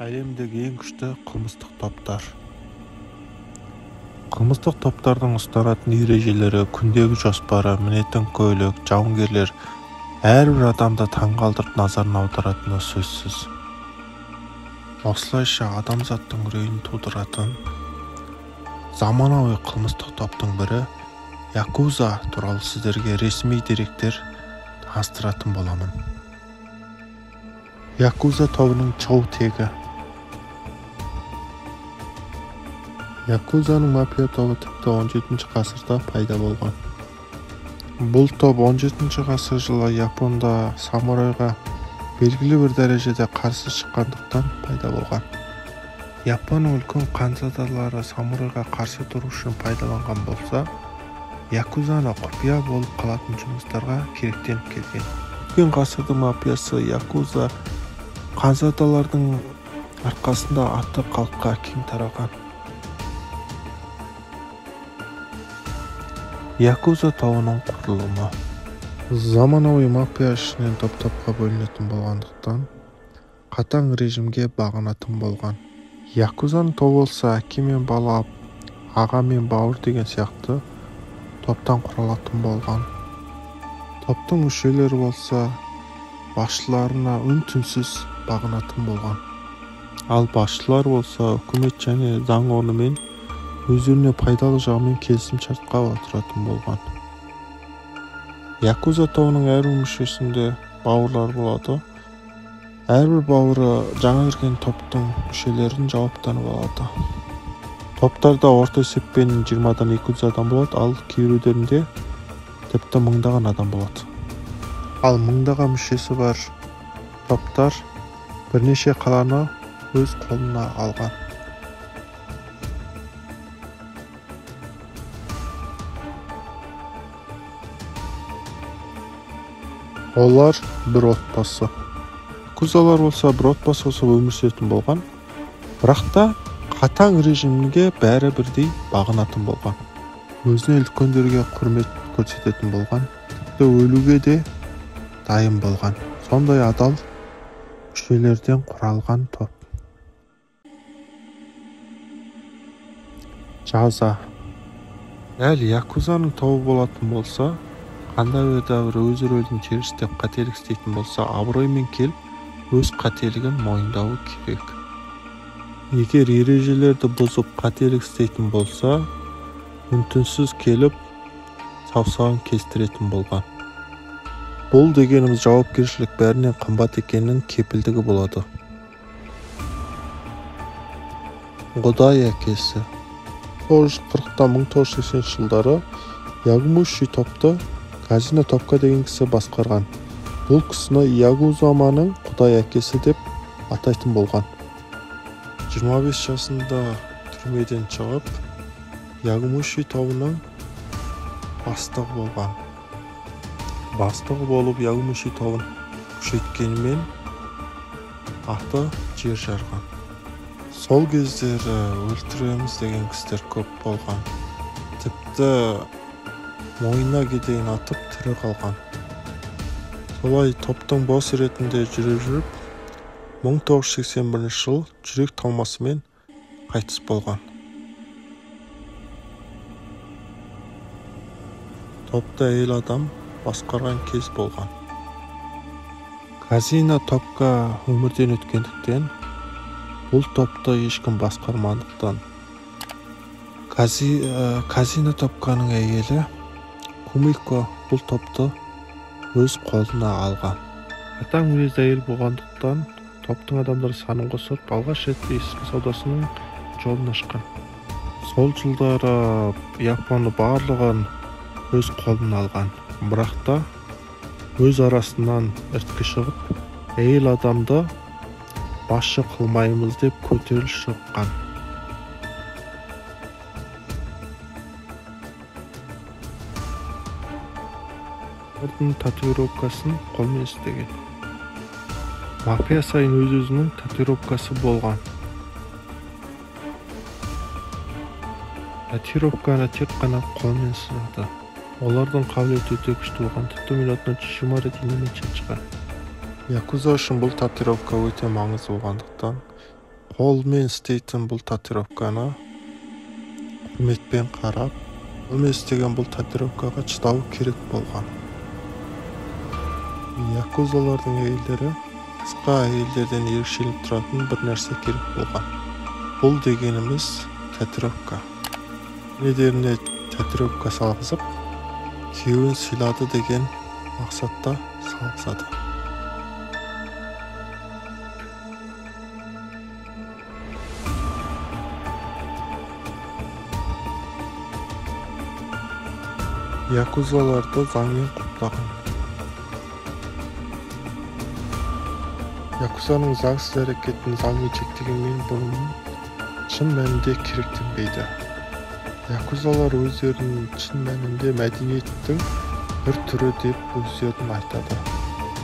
Әлемдегі ең күшті қылмыстық топтар. Қылмыстық топтардың ұстанатын ережелері, күндегі жоспары, мінетін көлік, жауынгерлер әрбір адамды таңғалдырып назарын аударатыны сөзсіз. Осылайша адамзаттың үрейін тудыратын заманауи қылмыстық топтың бірі Якуза туралы сіздерге ресми деректер таныстыратын боламын. Якуза тобының шығу тегі. Якузаның мафия тобы тіпті 17 ғасырда пайда болған. Бұл топ 17 ғасыр жылы Японда самурайға белгілі бір дәрежеде қарсы шыққандықтан пайда болған. Японның үлкен ханзадалары самурайға қарсы тұру үшін пайдаланған болса, Якузаны құпия болып қалатын жұмыстарға керектеніп келген. Өткен ғасырдың мафиясы Якуза ханзадалардың арқасында аты халыққа кең тараған. Якуза тобының құрылымы. Заманауи мафия ішінен топ-топқа бөлінетін болғандықтан, қатаң режимге бағынатын болған. Якузаның тобы болса әке мен бала, аға мен бауыр деген сияқты топтан құралатын болған. Топтың мүшелері болса басшыларына үн-түнсіз бағынатын болған. Ал басшылар болса үкімет және заң орнымен өздеріне пайдалы жағымен келісім шартқа отыратын болған. Якуза тобының әрбір мүшесінде бауырлар болады. Әрбір бауыры жаңа кірген топтың мүшелерін жауаптанып алады. Топтарда орта есеппен 20-дан 200 адам болады, ал кейбіреулерінде тіпті 1000-даған адам болады. Ал 1000-даған мүшесі бар топтар бірнеше қаланы өз қолына алған. Олар бір отбасы. Якузалар болса бір отбасы болса өмір сүретін болған, бірақ та қатаң режимге бәрі бірдей бағынатын болған. Өзіне үлкендерге құрмет көрсететін болған, тіпті өлуге де дайын болған. Сондай адал мүшелерден құралған топ. Жаза. Әл Якузаның тобы болатын болса, қандай бір өз рөлін терістеп қателік істейтін болса, абыроймен келіп, өз қателігін мойындауы керек. Егер ережелерді бұзып қателік істейтін болса, үн-түнсіз келіп, саусағын кестіретін болған. Бұл дегеніміз жауапкершілік бәрінен қымбат екенінің кепілдігі болады. Құдай әкесі. 1940-тан 1980 жылдары Ягумуши топты Казино топқа деген кісі басқарған. Бұл кісіні Ягузаманың құдай әкесі деп атайтын болған. 25 жасында түрмеден шығып, Ягумуши тобының бастығы болған. Бастығы болып Ягумуши тобын күшейткенімен аты жер жарған. Сол кездері өлтіреміз деген кісілер көп болған. Тіпті мойнына дейін атып тірі қалған. Солай топтың боссы ретінде жүріп, 1981 жыл жүрек талмасымен қайтыс болған. Топта әйел адам басқарған кез болған. Казино топқа өмірден өткендіктен, бұл топты ешкім басқармандықтан. Казино топқаның әйелі Кумико бұл топты өз қолына алған. Қатаң мінезді әйел болғандықтан, топтың адамдары санын қосып, алғаш рет есірткі саудасының жолын ашқан. Сол жылдары Японы барлығын өз қолына алған. Бірақ та өз арасынан ірткі шығып, әйел адамды басшы қылмаймыз деп көтеріл шыққан. Олардың татуировкасын қолмен істеген. Мафия сайын өз-өзінің татуировкасы болған. Татуировканы тек қана қолмен сызады. Олардың қабілеті өте күшті болған, тіпті минутына 20 рет инемен шаншыған. Якуза үшін бұл татуировка өте маңызды болғандықтан, Қолмен істейтін бұл татуировканы құрметпен қарап, қолмен істеген бұл татуировкаға шыдауы керек болған. Якузалардың әйелдері қысқа әйелдерден ерекшеленіп тұратын бір нәрсе керек болған. Бұл дегеніміз татуировка. Недеріне татуировка салғызып, күйеуін сыйлады деген мақсатта салғызады. Якузаларды заңмен құптаған. Якузаның заңсыз әрекетін заңмен шектегенмен бұның шын мәнінде керектенбейді. Якузалар өздерінің шын мәнінде мәдениеттің бір түрі деп өздерін айтады.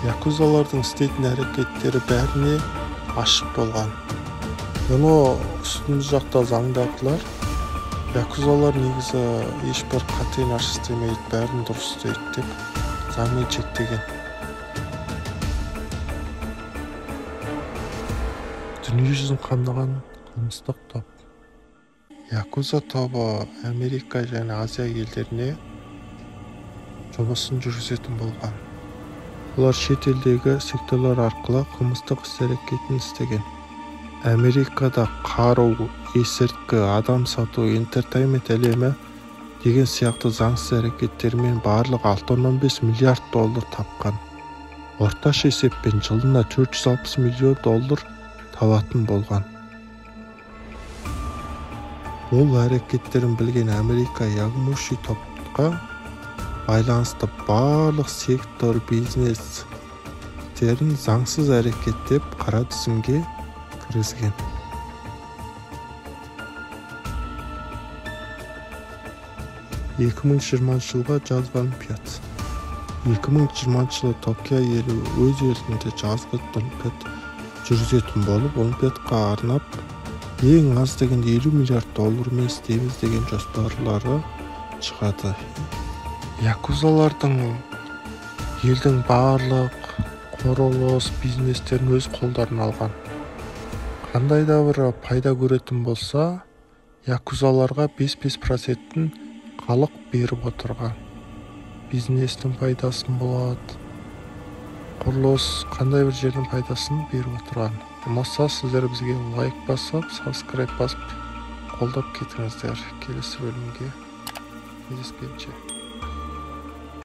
Якузалардың істейтін әрекеттері бәріне ашық болған. Бұны үстіміз жақта заңдағылар, Якузалар негізі ешбір қате нәрсе істемейді, бәрін дұрыс істейді деп заңмен шектеген. Дүние жүзін қамтыған қылмыстық топ. Якуза тобы Америка және Азия елдеріне жұмысын жүргізетін болған. Олар шет елдегі секторлар арқылы қылмыстық іс-әрекетін істеген. Америкада қару, есірткі, адам сату, интертеймент әлемі деген сияқты заңсыз әрекеттермен барлық 6,5 миллиард доллар тапқан. Орташа есеппен жылына 460 миллион доллар табатын болған. Ол әрекеттерін білген Америка Ямауши топқа байланысты барлық сектор бизнестерін заңсыз әрекеттеп қара тізімге кіргізген. 2020 жылға жазғы олимпиада. 2020 жылы Токио елі өз елінде жазғы олимпиада жүргізетін болып, олимпиадқа арнап ең аз дегенде 50 миллиард доллармен істейміз деген жоспарлары шығады. Якузалардың елдің барлық құрылыс бизнестерін өз қолдарына алған. Қандай да бір пайда көретін болса, якузаларға 5% халық беріп отырған. Бизнестің пайдасын болады, құрылыс қандай бір жердің пайдасын беріп отырған. Ұнаса сіздер бізге лайк басып, сабскрайб басып қолдап кетіңіздер. Келесі бөлімге кездескенше.